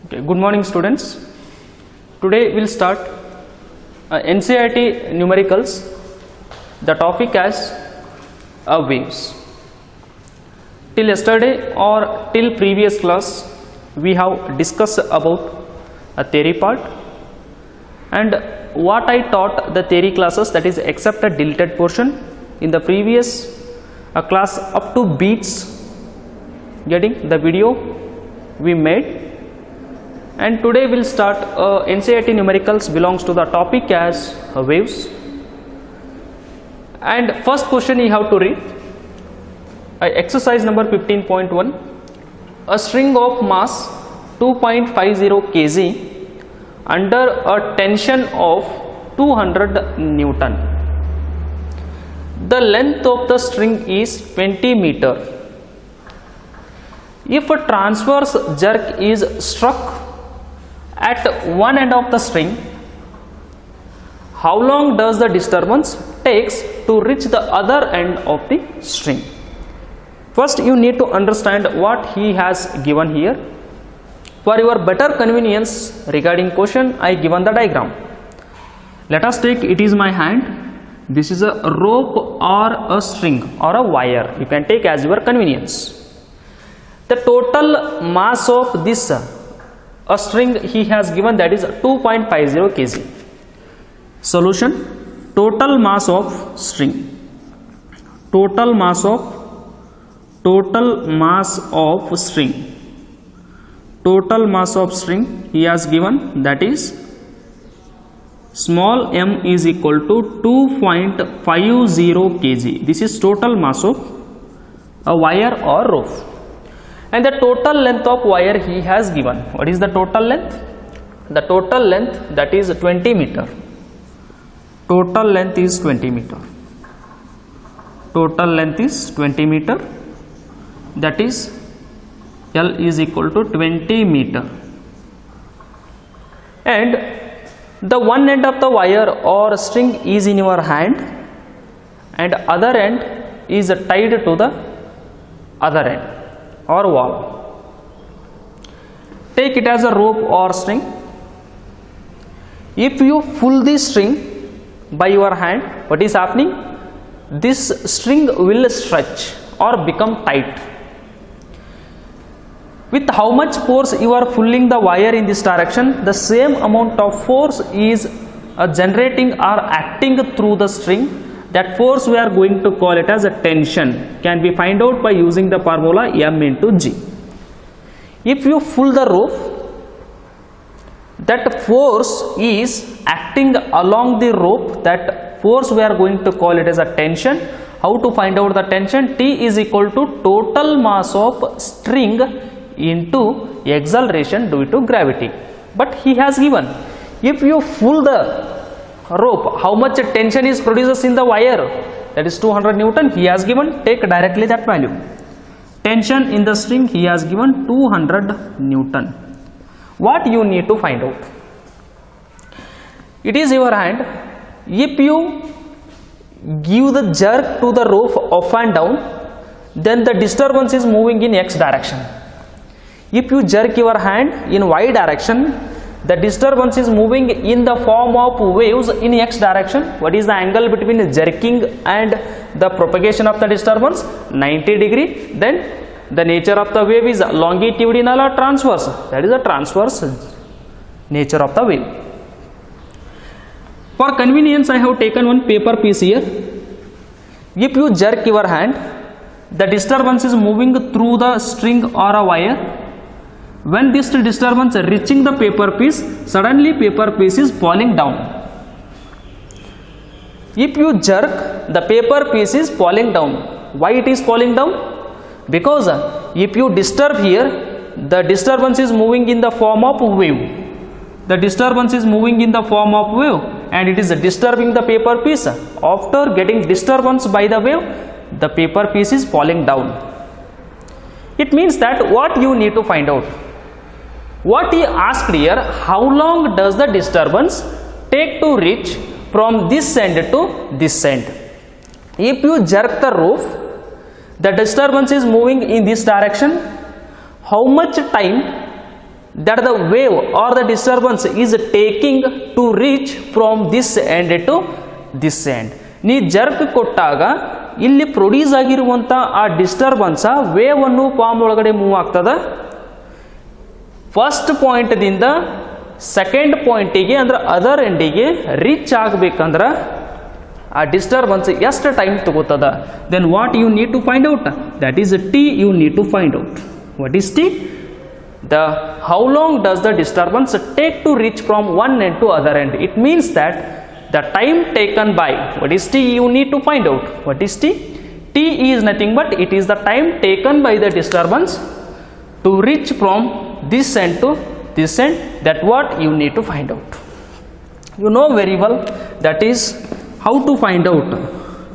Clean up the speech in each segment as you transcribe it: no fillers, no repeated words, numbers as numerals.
Okay, good morning students. Today we'll start NCERT numericals. The topic as waves. Till yesterday or till previous class we have discussed about a theory part, and what I taught the theory classes, that is except a deleted portion in the previous class up to beats, getting the video we made. And today we'll start NCERT numericals belongs to the topic as waves. And first question you have to read, exercise number 15.1. A string of mass 2.50 kg under a tension of 200 Newton. The length of the string is 20 meter. If a transverse jerk is struck at one end of the string, how long does the disturbance takes to reach the other end of the string? First you need to understand what he has given here. For your better convenience regarding question, I given the diagram. Let us take, it is my hand, this is a rope or a string or a wire, you can take as your convenience. The total mass of this a string he has given, that is 2.50 kg. Solution: total mass of string, total mass of string he has given, that is small m is equal to 2.50 kg. This is total mass of a wire or rope. And the total length of wire he has given. What is the total length? The total length, that is 20 meter. Total length is 20 meter. Total length is 20 meter. That is L is equal to 20 meter. And the one end of the wire or string is in your hand, and other end is tied to the other end or wall. Take it as a rope or string. If you pull this string by your hand, what is happening? This string will stretch or become tight. With how much force you are pulling the wire in this direction, the same amount of force is generating or acting through the string. That force we are going to call it as a tension, can be find out by using the formula M into G. If you pull the rope, that force is acting along the rope, that force we are going to call it as a tension. How to find out the tension? T is equal to total mass of string into acceleration due to gravity. But he has given, if you pull the rope, how much tension is produced in the wire? That is 200 Newton. He has given, take directly that value. Tension in the string he has given 200 Newton. What you need to find out? It is your hand. If you give the jerk to the rope up and down, then the disturbance is moving in x direction. If you jerk your hand in y direction, the disturbance is moving in the form of waves in x direction. What is the angle between jerking and the propagation of the disturbance? 90 degree. Then the nature of the wave is longitudinal or transverse. That is the transverse nature of the wave. For convenience, I have taken one paper piece here. If you jerk your hand, the disturbance is moving through the string or a wire. When this disturbance reaching the paper piece, suddenly paper piece is falling down. If you jerk, the paper piece is falling down. Why it is falling down? Because if you disturb here, the disturbance is moving in the form of wave. The disturbance is moving in the form of wave, and it is disturbing the paper piece. After getting disturbance by the wave, the paper piece is falling down. It means that what you need to find out? What he asked here, how long does the disturbance take to reach from this end to this end? If you jerk the rope, the disturbance is moving in this direction. How much time that the wave or the disturbance is taking to reach from this end to this end. ನೀ jerk ಕೊಟ್ಟಾಗ ಇಲ್ಲಿ produce ಆಗಿರುವಂಥ ಆ disturbance wave ಅನ್ನು form ಒಳಗಡೆ move ಆಗ್ತದ. First ಪಾಯಿಂಟ್ದಿಂದ second ಪಾಯಿಂಟಿಗೆ ಅಂದ್ರೆ ಅದರ್ ಎಂಡಿಗೆ ರೀಚ್ ಆಗಬೇಕಂದ್ರೆ ಆ ಡಿಸ್ಟರ್ಬೆನ್ಸ್ ಎಷ್ಟು ಟೈಮ್ ತಗೋತದ. Then what you need to find out, that is T you need to find out. What is T? The how long does the disturbance take to reach from one end to other end. It means that the time taken by, what is t, you need to find out. What is t? T is nothing but it is the time taken by the disturbance to reach from this end to this end. That what you need to find out. You know very well that is how to find out.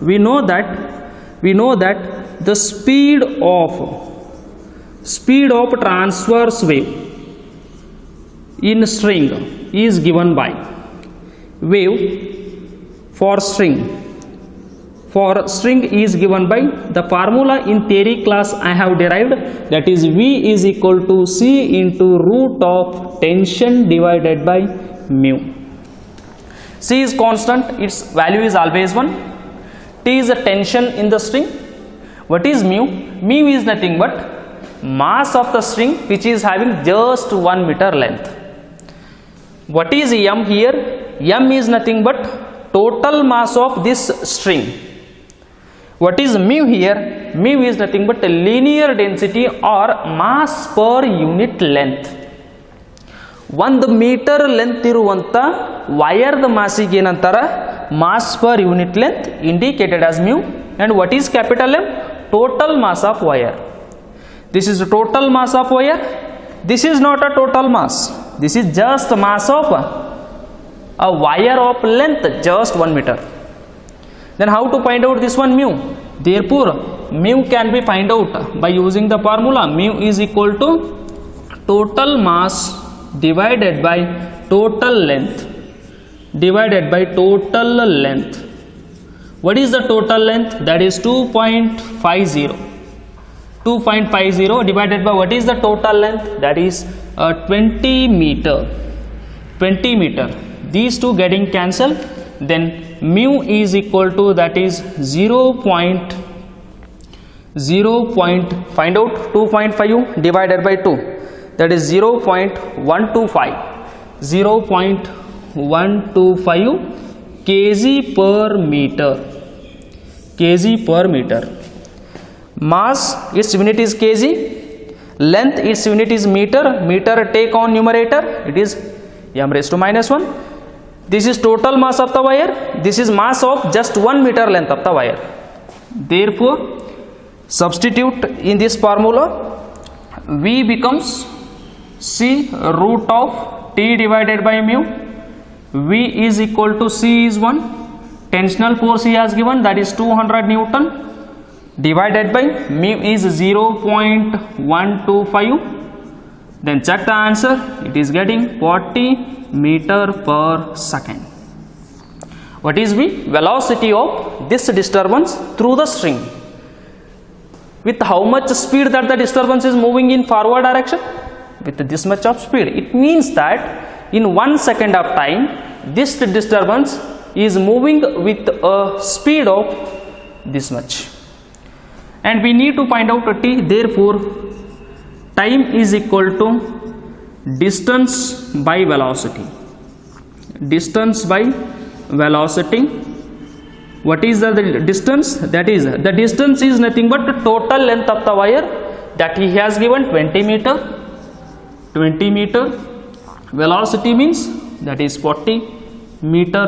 We know that the speed of transverse wave in string is given by wave for string is given by the formula in theory class I have derived, that is V is equal to C into root of tension divided by mu. C is constant, its value is always 1. T is a tension in the string. What is mu? Mu is nothing but mass of the string which is having just 1 meter length. What is m here? M is nothing but total mass of this string. What is mu here? Mu is nothing but linear density or mass per unit length. 1 meter length ಇರುವಂತ ವೈರ್ದ ಮಾಸಿಗೆ ಏನಂತಾರ? Mass per unit length indicated as mu. And what is capital M? Total mass of wire. This is the total mass of wire. This is not a total mass. This is just mass of a wire of length just 1 meter. Then how to find out this one mu? Therefore mu can be find out by using the formula mu is equal to total mass divided by total length divided by total length. What is the total length? That is 2.50. 2.50 divided by what is the total length? That is 20 meter. 20 meter. These two getting cancelled. Then mu is equal to, that is 0. Find out 2.5 divided by 2. That is 0.125. 0.125 kg per meter. Kg per meter. Mass, its unit is kg. Length, its unit is meter. Meter take on numerator, it is m raised to minus 1. This is total mass of the wire. This is mass of just 1 meter length of the wire. Therefore substitute in this formula. V becomes C root of T divided by mu. V is equal to C is 1. Tensional force he has given, that is 200 Newton, divided by mu is 0.125. Then check the answer. It is getting 40 meter per second. What is V? Velocity of this disturbance through the string. With how much speed that the disturbance is moving in forward direction? With this much of speed. It means that in 1 second of time, this disturbance is moving with a speed of this much. And we need to find out T. Therefore time is equal to distance by velocity. Distance by velocity. What is the distance? That is, the distance is nothing but the total length of the wire that he has given, 20 meter. 20 meter. Velocity means that is 40 meter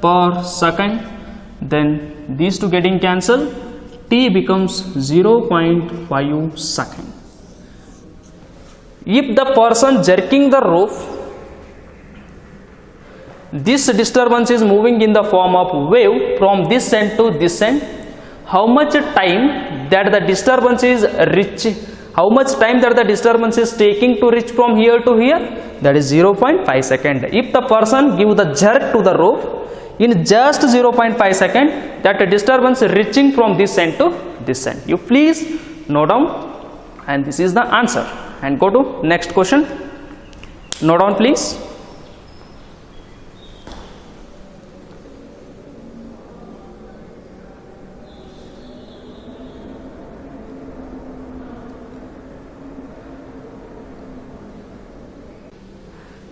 per second. Then these two getting cancelled. T becomes 0.5 second. If the person jerking the rope, this disturbance is moving in the form of wave from this end to this end, how much time that the disturbance is how much time that the disturbance is taking to reach from here to here? That is 0.5 second. If the person give the jerk to the rope, in just 0.5 second, that disturbance reaching from this end to this end. You please note down, and this is the answer. And go to next question. Note down please.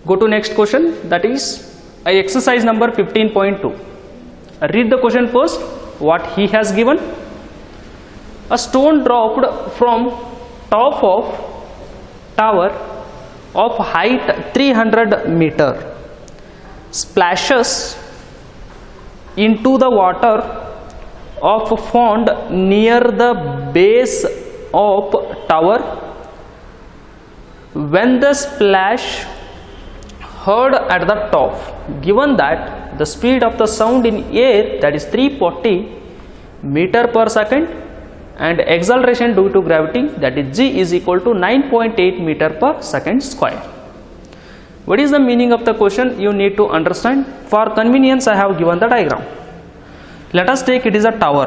Go to next question, that is exercise number 15.2. Read the question first, what he has given. A stone dropped from top of tower of height 300 meter splashes into the water of pond near the base of tower. When the splash heard at the top, given that the speed of the sound in air, that is 340 meter per second, and acceleration due to gravity, that is g, is equal to 9.8 meter per second square. What is the meaning of the question? You need to understand. For convenience, I have given the diagram. Let us take it is a tower.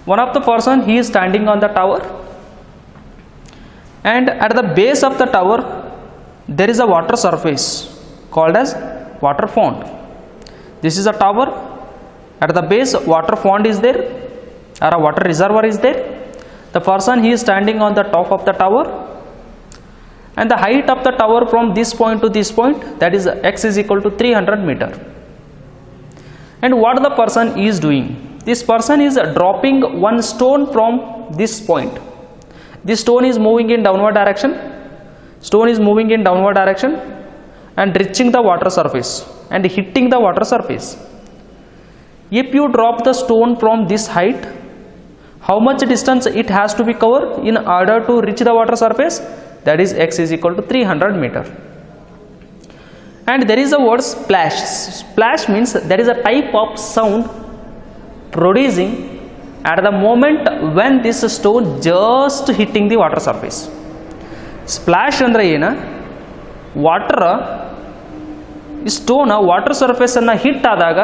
One of the person, he is standing on the tower, and at the base of the tower there is a water surface called as water pond. This is a tower. At the base, water pond is there, or a water reservoir is there. The person, he is standing on the top of the tower, and the height of the tower from this point to this point, that is x is equal to 300 meter. And what the person is doing? This person is dropping one stone from this point. This stone is moving in downward direction. Stone is moving in downward direction and reaching the water surface and hitting the water surface. If you drop the stone from this height, how much distance it has to be covered in order to reach the water surface? That is x is equal to 300 meter. And there is a word splash. Splash means there is a type of sound producing at the moment when this stone just hitting the water surface. Splash ಅಂದ್ರೆ ಏನು? Water stone water surface ಅನ್ನು hit ಆದಾಗ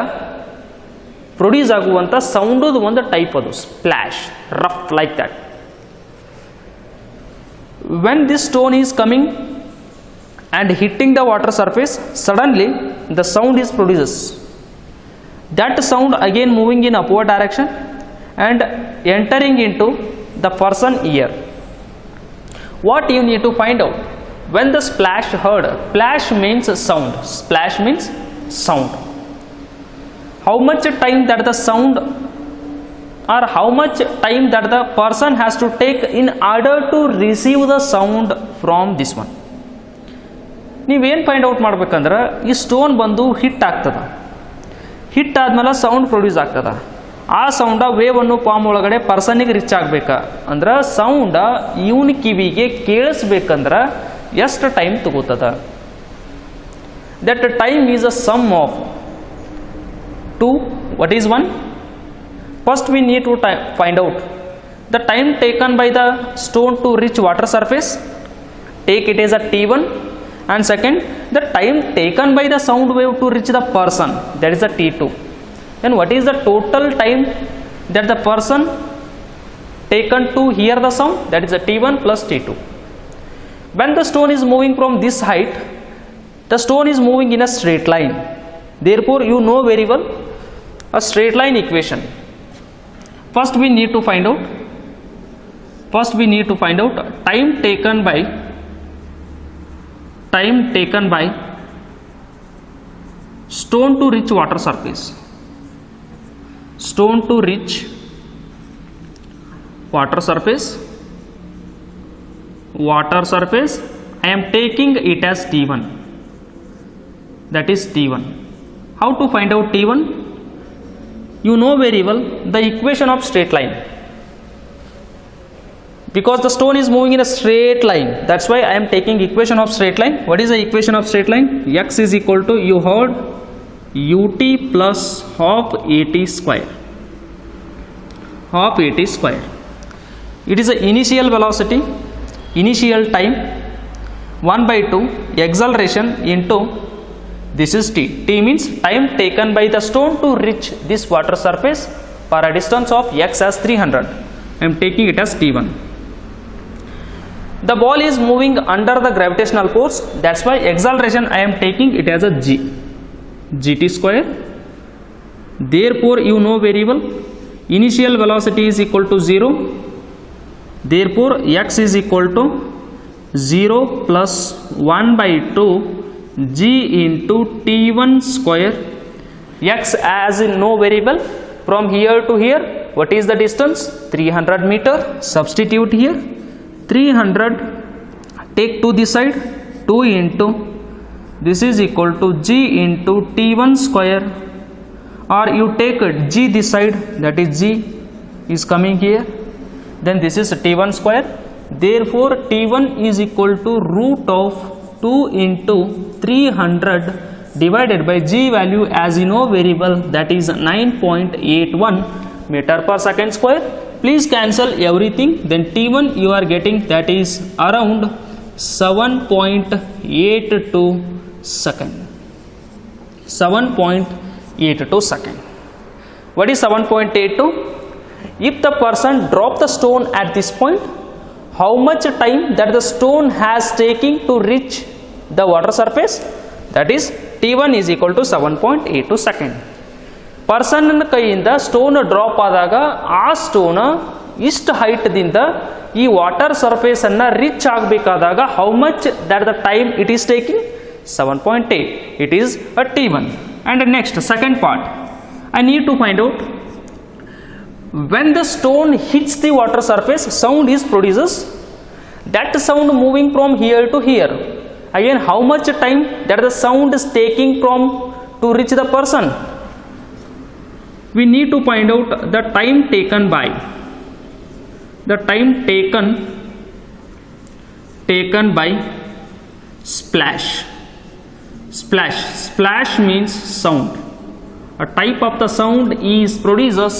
produce ಆಗುವಂಥ ಸೌಂಡದು ಒಂದು type, ಅದು splash, rough like that. When this stone is coming and hitting the water surface, suddenly the sound is produces. That sound again moving in upward direction and entering into the person ear. What you need to find out? When the splash heard, splash means sound, splash means sound. How much time that the sound, or how much time that the person has to take in order to receive the sound from this one? ನೀವೇನು find out ಮಾಡ್ಬೇಕಂದ್ರೆ, ಈ stone ಬಂದು hit ಆಗ್ತದ, hit ಆದ್ಮೇಲೆ sound produce ಆಗ್ತದ. ಆ ಸೌಂಡ ವೇವನ್ನು palm ಒಳಗಡೆ ಪರ್ಸನಿಗೆ reach ಆಗ್ಬೇಕಾ ಅಂದ್ರೆ, ಸೌಂಡ ಇವನ ಕಿವಿಗೆ ಕೇಳಿಸ್ಬೇಕಂದ್ರೆ ಎಷ್ಟು ಟೈಮ್ ತಗೋತದ? That time is a sum of 2. what is 1? First we need to find out the time taken by the stone to reach water surface. Take it as a t1. And second, the time taken by the sound wave to reach the person, that is a t2. Then what is the total time that the person taken to hear the sound? That is a t1 plus t2. When the stone is moving from this height, the stone is moving in a straight line. Therefore you know very well a straight line equation. First we need to find out time taken by stone to reach water surface. Stone to reach water surface. I am taking it as t1. That is t1. How to find out t1? You know very well the equation of straight line. Because the stone is moving in a straight line, that's why I am taking equation of straight line. What is the equation of straight line? X is equal to, you heard, ut plus half at square. Half at square. It is the initial velocity, initial time, 1/2 acceleration into this is t. T means time taken by the stone to reach this water surface for a distance of x as 300. I am taking it as t1. The ball is moving under the gravitational force, that's why acceleration I am taking it as a g, gt square. Therefore you know variable initial velocity is equal to 0, therefore x is equal to 0 plus 1 by 2 g into t1 square. X as in no variable, from here to here what is the distance? 300 meter. Substitute here 300, take to this side, 2 into this is equal to g into t1 square, or you take g this side, that is g is coming here, then this is t1 square. Therefore t1 is equal to root of 2 into 300 divided by g value as you know variable, that is 9.81 meter per second square. Please cancel everything, then t1 you are getting, that is around 7.82 second. 7.82 second. What is 7.82? If the person drop the stone at this point, how much time that the stone has taken to reach the water surface? That is t1 is equal to 7.82 second. Person ಕೈಯಿಂದ stone drop ಆದಾಗ ಆ stone ಇಷ್ಟು height ದಿಂದ ಈ water surface ಅನ್ನ reach ಆಗಬೇಕಾದಾಗ how much that the time it is taking? 7.8. It is a t1. And next second part, I need to find out when the stone hits the water surface, sound is produces. That sound moving from here to here, again how much time that the sound is taking from to reach the person? We need to find out the time taken by, the time taken by splash. Splash means sound. A type of the sound is produces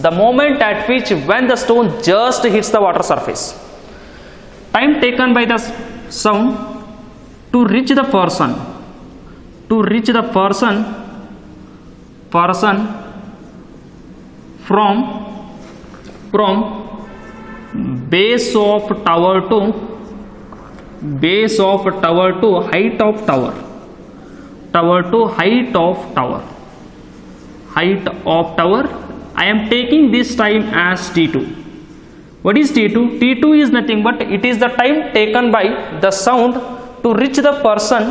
the moment at which when the stone just hits the water surface. Time taken by the sound to reach the person, from base of tower to height of tower, to height of tower. I am taking this time as t2. What is t2? T2 is nothing but it is the time taken by the sound to reach the person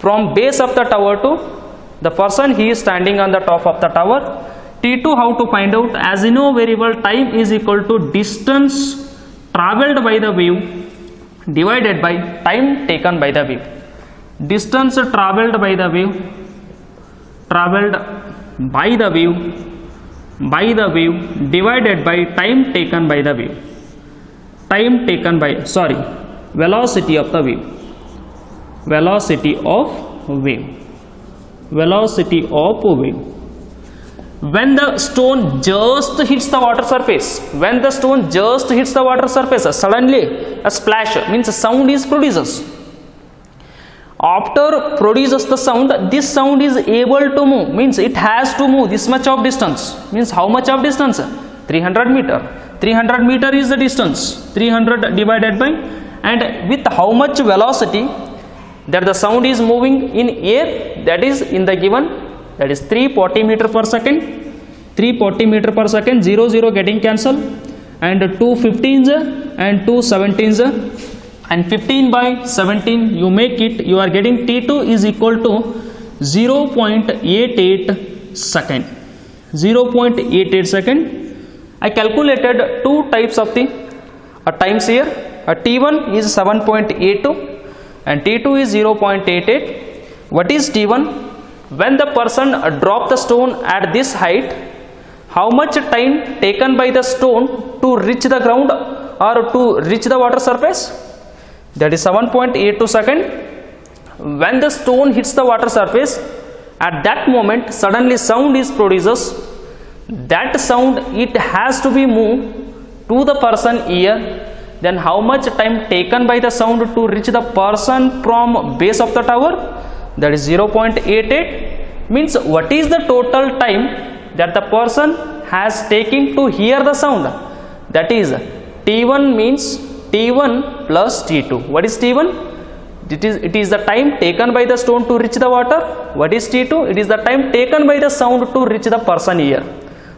from base of the tower to the person he is standing on the top of the tower. T2 how to find out? As you know variable, time is equal to distance travelled by the wave divided by time taken by the wave. Distance travelled by the wave divided by time taken by the wave. Velocity of the wave. Velocity of wave. When the stone just hits the water surface, suddenly a splash means sound is produces. After produces the sound, this sound is able to move, means it has to move this much of distance. Means how much of distance? 300 meter. 300 meter is the distance. 300 divided by, and with how much velocity that the sound is moving in air, that is in the given, that is 340 meter per second. 340 meter per second, 0 getting cancelled, and 2 15s and 2 17s, and 15 by 17 you make it, you are getting t2 is equal to 0.88 second. 0.88 second. I calculated two types of the times here. T1 is 7.82 and T2 is 0.88. What is T1? When the person drop the stone at this height, how much time taken by the stone to reach the ground or to reach the water surface? That is 7.82 second. When the stone hits the water surface, at that moment suddenly sound is produces. That sound it has to be moved to the person ear. Then how much time taken by the sound to reach the person from base of the tower? That is 0.88. Means what is the total time that the person has taken to hear the sound? That is T1 means T1 plus T2. What is T1? It is the time taken by the stone to reach the water. What is T2? It is the time taken by the sound to reach the person here.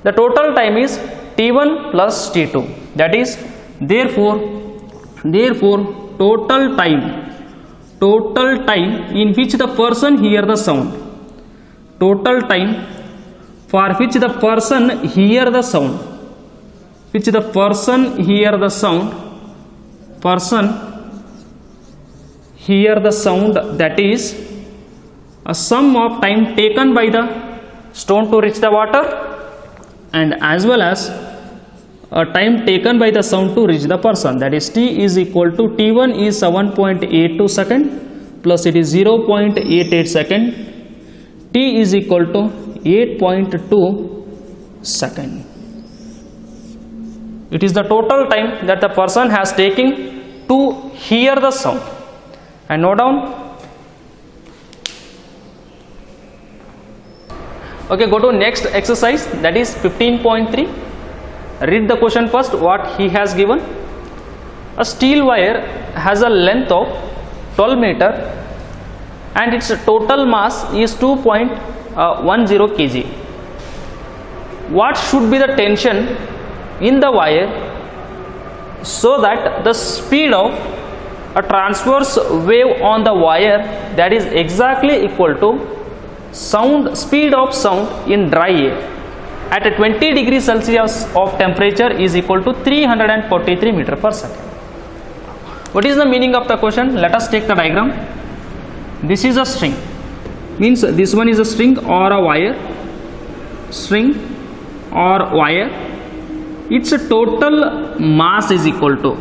The total time is T1 plus T2. That is, therefore total time in which the person hear the sound. Total time for which the person hear the sound. Which the person hear the sound. Hear the sound, that is a sum of time taken by the stone to reach the water and as well as a time taken by the sound to reach the person. That is, T is equal to T1 is 7.82 second plus it is 0.88 second. T is equal to 8.2 second. It is the total time that the person has taken to hear the sound. And note down. Okay, go to next exercise, that is 15.3. Read the question first, what he has given. A steel wire has a length of 12 meter and its total mass is 2.10 kg. What should be the tension in the wire so that the speed of a transverse wave on the wire, that is exactly equal to speed of sound in dry air at a 20 degrees Celsius of temperature is equal to 343 meter per second. What is the meaning of the question? Let us take the diagram. This is a string, means this one is a string or a wire. String or wire, its total mass is equal to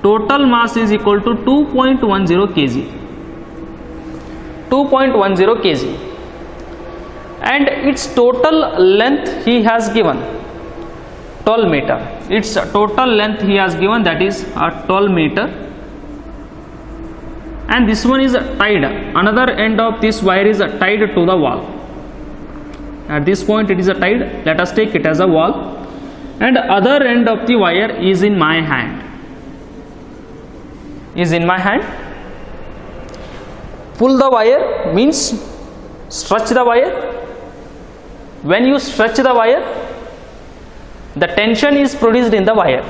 2.10 kg. 2.10 kg. And its total length he has given 12 meter. Its total length he has given, that is 12 meter. And this one is tied. Another end of this wire is tied to the wall. At this point it is tied. Let us take it as a wall. And other end of the wire is in my hand. Pull the wire means stretch the wire. When you stretch the wire, the tension is produced in the wire.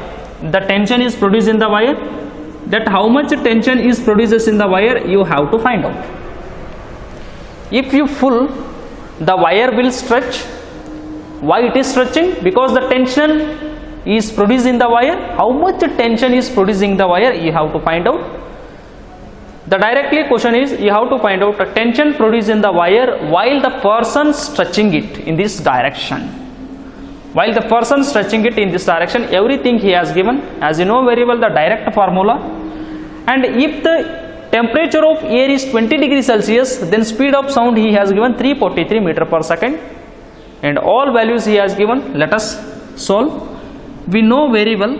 That how much tension is produced in the wire, you have to find out. If you pull, the wire will stretch. Why it is stretching? Because the tension is produced in the wire. How much tension is producing the wire, you have to find out. The directly question is, you have to find out the tension produced in the wire while the person stretching it in this direction. Everything he has given, as you know very well, the direct formula. And if the temperature of air is 20 degrees Celsius, then speed of sound he has given 343 meter per second. And all values he has given. Let us solve. We know very well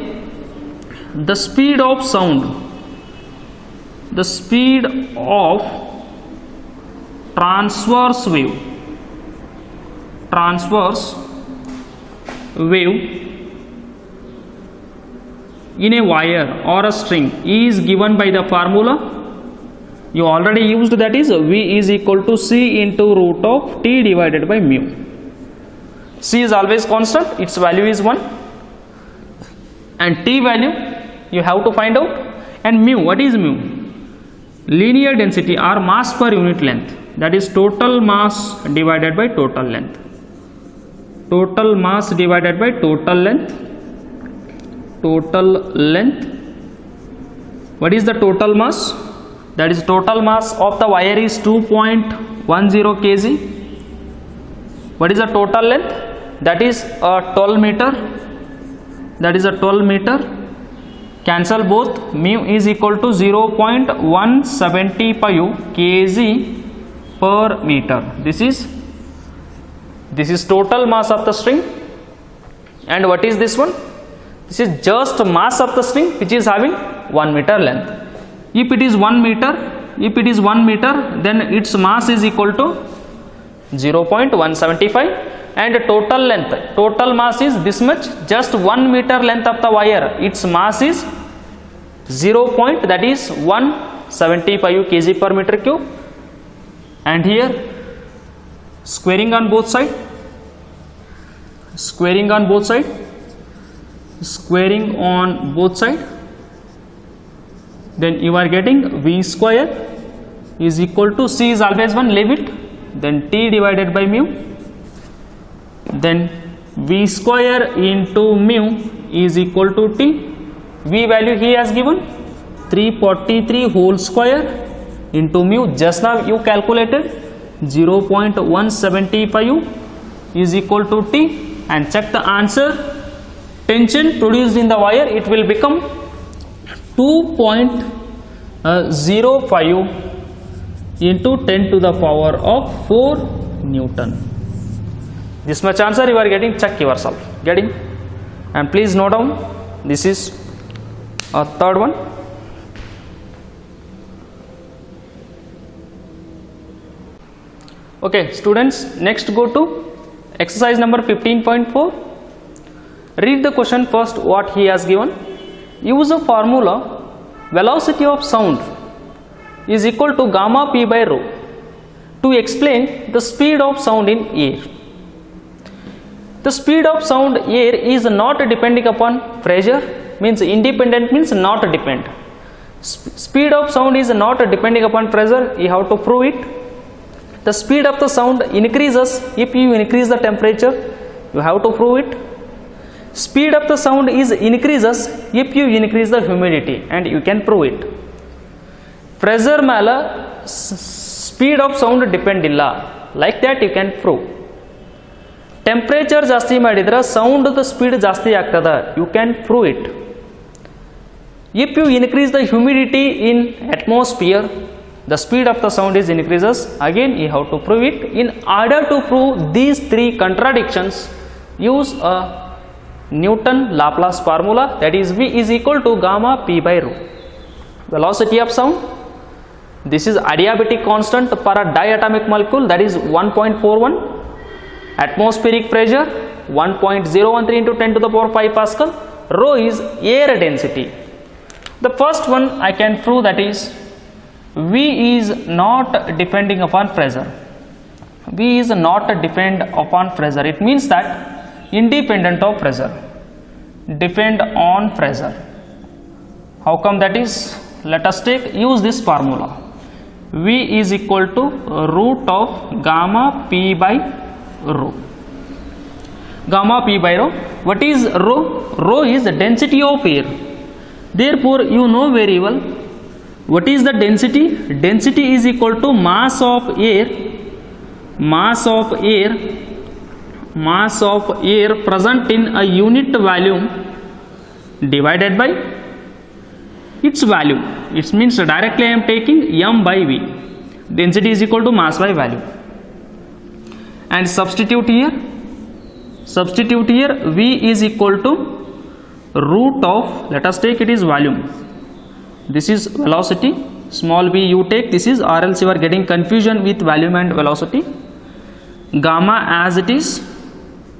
the speed of sound. The speed of transverse wave in a wire or a string is given by the formula you already used, that is V is equal to C into root of T divided by mu. C is always constant, its value is 1, and T value you have to find out. And mu, what is mu? Linear density or mass per unit length, that is total mass divided by total length. Total mass divided by total length. What is the total mass? That is total mass of the wire is 2.10 kg. What is the total length? That is 12 meter. Cancel both. Mu is equal to 0.175 kg per meter. This is total mass of the string. And what is this one? This is just mass of the string which is having 1 meter length. If it is 1 meter, then its mass is equal to 0.175. And total mass is this much. Just 1 meter length of the wire, its mass is 0 point, that is 175 kg per meter cube. And here squaring on both side, squaring on both side, squaring on both side, then you are getting V square is equal to, C is always 1, leave it, then T divided by mu, then V square into mu is equal to T. V value he has given 343 whole square into mu, just now you calculated 0.175 is equal to T, and check the answer. Tension produced in the wire, it will become 2.05 into 10 to the power of 4 Newton. This much answer you are getting, check yourself, getting? And please note down, this is a third one. Okay students, next go to exercise number 15.4. Read the question first, what he has given. Use a formula, velocity of sound is equal to gamma p by rho to explain the speed of sound in air. The speed of sound air is not depending upon pressure, means independent means not depend. Speed of sound is not depending upon pressure, you have to prove it. The speed of the sound increases if you increase the temperature, you have to prove it. Speed of the sound is increases if you increase the humidity, and you can prove it. Pressure mela speed of sound depend illa, like that you can prove. Temperature ಜಾಸ್ತಿ ಮಾಡಿದ್ರೆ sound the speed ಜಾಸ್ತಿ ಆಗ್ತದ, you can prove it. If you increase the humidity in atmosphere, the speed of the sound is increases, again you have to prove it. In order to prove these three contradictions, use a Newton Laplace formula, that is V is equal to gamma p by rho. Velocity of sound, this is adiabatic constant per a diatomic molecule, that is 1.41. Atmospheric pressure 1.013 into 10 to the power 5 Pascal. Rho is air density. The first one I can prove, that is V is not depending upon pressure. V is not depend upon pressure. It means that independent of pressure. Depend on pressure. How come that is? Let us use this formula. V is equal to root of gamma p by rho. Gamma p by rho. What is rho? Rho is the density of air. Therefore, you know very well what is the density. Density is equal to mass of air, mass of air, mass of air present in a unit volume divided by its volume. It means directly I am taking m by v. Density is equal to mass by volume. And substitute here, V is equal to root of, let us take it is volume, this is velocity, small v you take, this is, or else you are getting confusion with volume and velocity. Gamma as it is,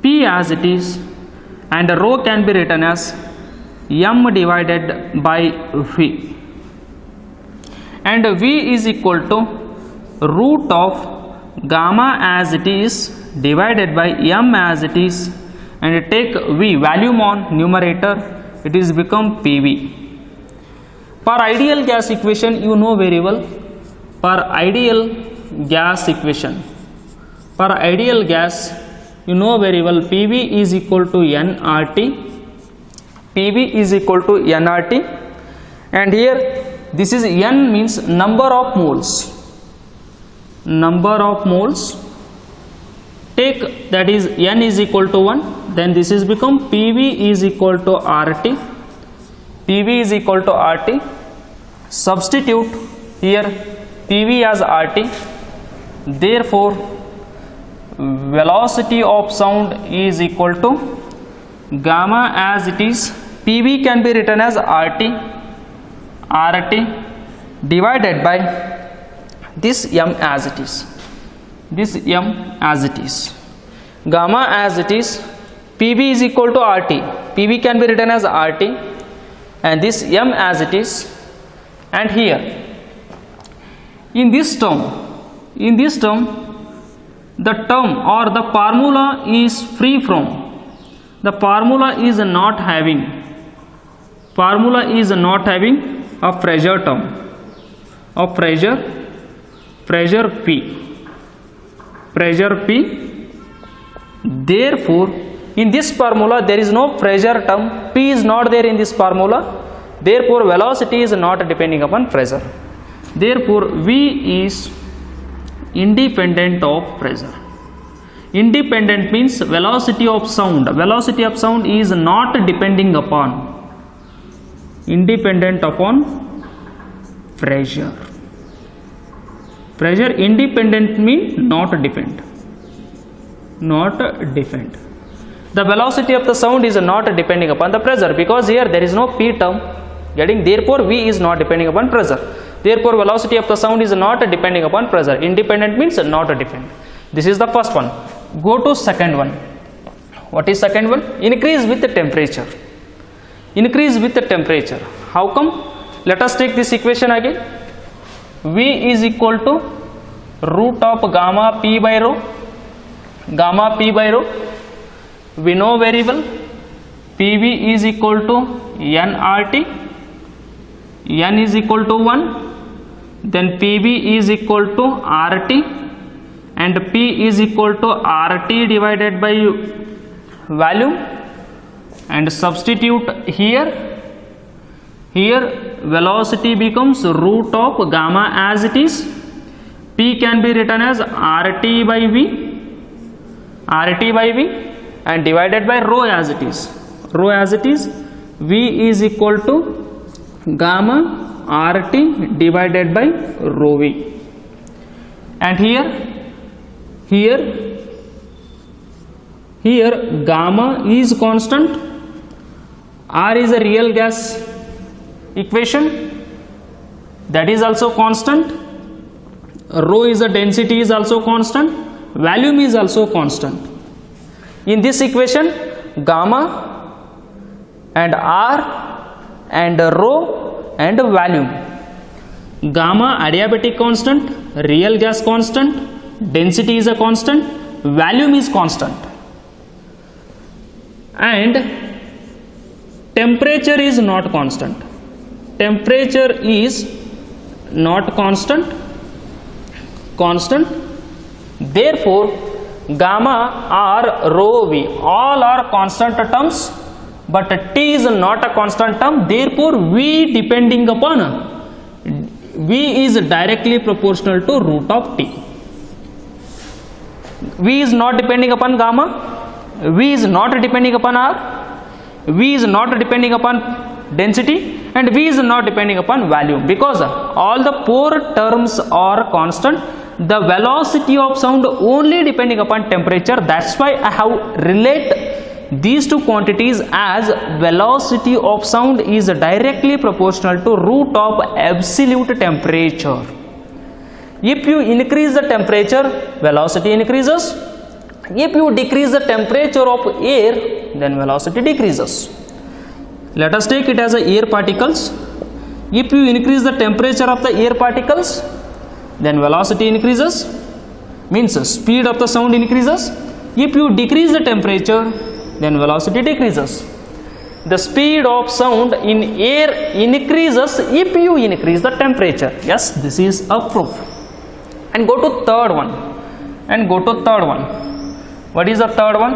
p as it is, and rho can be written as m divided by v, and v is equal to root of gamma as it is divided by m as it is, and take v volume on numerator, it is become pv. Per ideal gas equation, you know very well, per ideal gas equation, per ideal gas you know very well, pv is equal to nRT, pv is equal to nRT, and here this is n means number of moles, number of moles. Take that is n is equal to 1, then this is become pv is equal to RT, pv is equal to RT. Substitute here pv as RT, therefore velocity of sound is equal to gamma as it is, pv can be written as RT divided by this m as it is, this m as it is, gamma as it is, pv is equal to RT, pv can be written as RT, and this m as it is, and here in this term the term or the formula is free from, the formula is not having a pressure term, of pressure P. Therefore in this formula there is no pressure term, P is not there in this formula, therefore velocity is not depending upon pressure, therefore V is independent of pressure. Independent means velocity of sound is not depending upon, independent upon pressure. Independent means not depend. The velocity of the sound is not depending upon the pressure, because here there is no P term getting, therefore V is not depending upon pressure, therefore velocity of the sound is not depending upon pressure. Independent means not depend. This is the first one. Go to second one. What is second one? Increase with the temperature. How come? Let us take this equation again. V is equal to root of gamma P by rho. We know very well PV is equal to nRT, n is equal to 1, then PV is equal to RT, and P is equal to RT divided by volume, and substitute here velocity becomes root of gamma as it is. P can be written as RT by V and divided by rho as it is. V is equal to gamma RT divided by rho V, and here gamma is constant, R is a real gas equation, that is also constant, rho is a density is also constant, volume is also constant. In this equation gamma and R and rho and volume, gamma adiabatic constant, real gas constant, density is a constant, volume is constant, and temperature is not constant. Therefore gamma, R, rho, V all are constant terms, but T is not a constant term, therefore V is directly proportional to root of T. V is not depending upon gamma, V is not depending upon R, V is not depending upon density, and V is not depending upon volume, because all the four terms are constant. The velocity of sound only depending upon temperature. That's why I have relate these two quantities as velocity of sound is directly proportional to root of absolute temperature. If you increase the temperature, velocity increases. If you decrease the temperature of air, then velocity decreases. Let us take it as a air particles. If you increase the temperature of the air particles, then velocity increases, means speed of the sound increases. If you decrease the temperature, then velocity decreases. The speed of sound in air increases if you increase the temperature. Yes, this is a proof. And go to third one. What is the third one?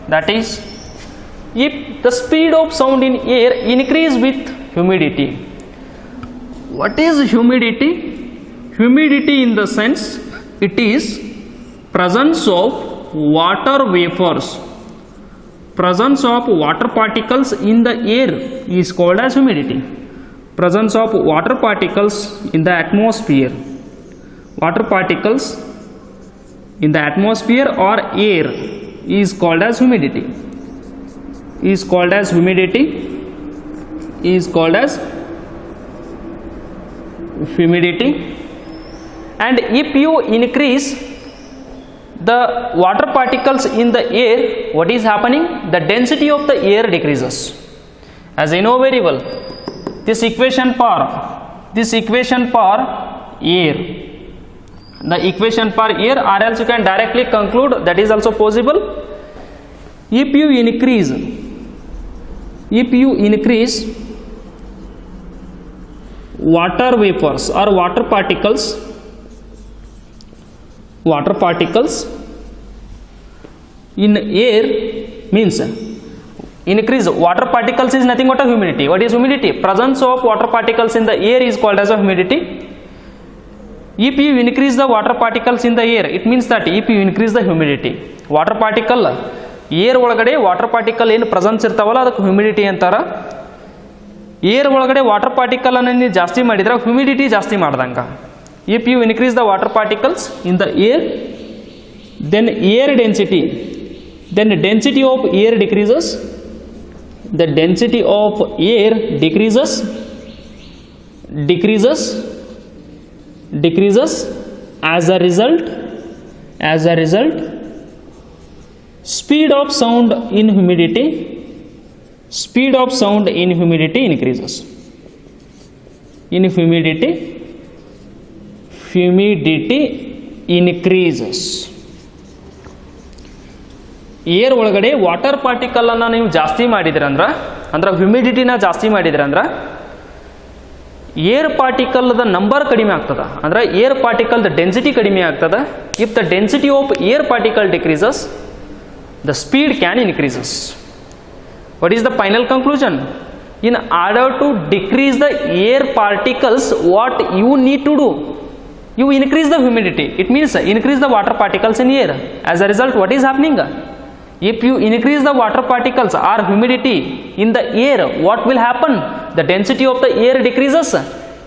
That is, if the speed of sound in air increase with humidity. What is humidity? Humidity in the sense it is presence of water vapors, presence of water particles in the air is called as humidity. Presence of water particles in the atmosphere, water particles in the atmosphere or air is called as humidity. And if you increase the water particles in the air, what is happening? The density of the air decreases. As I know very well, this equation for air, the equation for air, or else you can directly conclude, that is also possible. If you increase water vapors or water particles in air, means increase water particles is nothing but a humidity. What is humidity? Presence of water particles in the air is called as a humidity. If you increase the water particles in the air, it means that if you increase the humidity, water particle air ಒಳಗಡೆ water particle ಏನು presence ಇರ್ತಾವಲ್ಲ ಅದಕ್ಕೆ humidity ಅಂತಾರ. Air ಒಳಗಡೆ water particle ಅನ್ನು ನೀವು ಜಾಸ್ತಿ ಮಾಡಿದ್ರೆ ಹ್ಯೂಮಿಡಿಟಿ ಜಾಸ್ತಿ ಮಾಡ್ದಂಗ. If you increase the water particles in the air, then density of air decreases. The density of air decreases. As a result, speed of sound in humidity increases. Humidity increases. Air ಒಳಗಡೆ water particle ಅನ್ನ ನೀವು ಜಾಸ್ತಿ ಮಾಡಿದ್ರಂದ್ರೆ, ಅಂದ್ರೆ ಹ್ಯೂಮಿಡಿಟಿನ ಜಾಸ್ತಿ ಮಾಡಿದ್ರಂದ್ರೆ air ಪಾರ್ಟಿಕಲ್ದ number ಕಡಿಮೆ ಆಗ್ತದೆ, ಅಂದ್ರೆ air particle density ಕಡಿಮೆ ಆಗ್ತದೆ. If the density of air particle decreases, the speed can increases. What is the final conclusion? In order to decrease the air particles, what you need to do? You increase the humidity. It means increase the water particles in air. As a result, what is happening? If you increase the water particles or humidity in the air, what will happen? The density of the air decreases.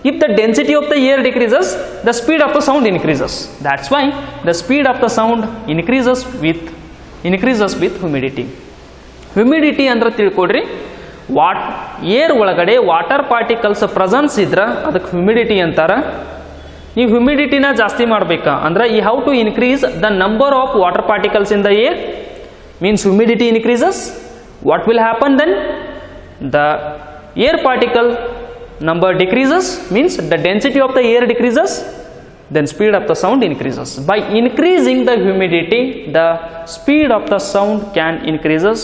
If the density of the air decreases, the speed of the sound increases. That's why the speed of the sound increases with humidity. Humidity ಅಂದ್ರೆ ತಿಳ್ಕೊಡ್ರಿ, air ಒಳಗಡೆ water particles presence ಇದ್ರೆ ಅದಕ್ಕೆ humidity ಅಂತಾರ. ನೀವು ಹ್ಯೂಮಿಡಿಟಿನ ಜಾಸ್ತಿ ಮಾಡಬೇಕಾ ಅಂದ್ರೆ you have to increase the number of water particles in the air, means humidity increases. What will happen then? The air particle number decreases, means the density of the air decreases, then speed of the sound increases. By increasing the humidity, the speed of the sound can increases.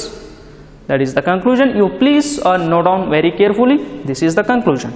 That is the conclusion. You please note down very carefully. This is the conclusion.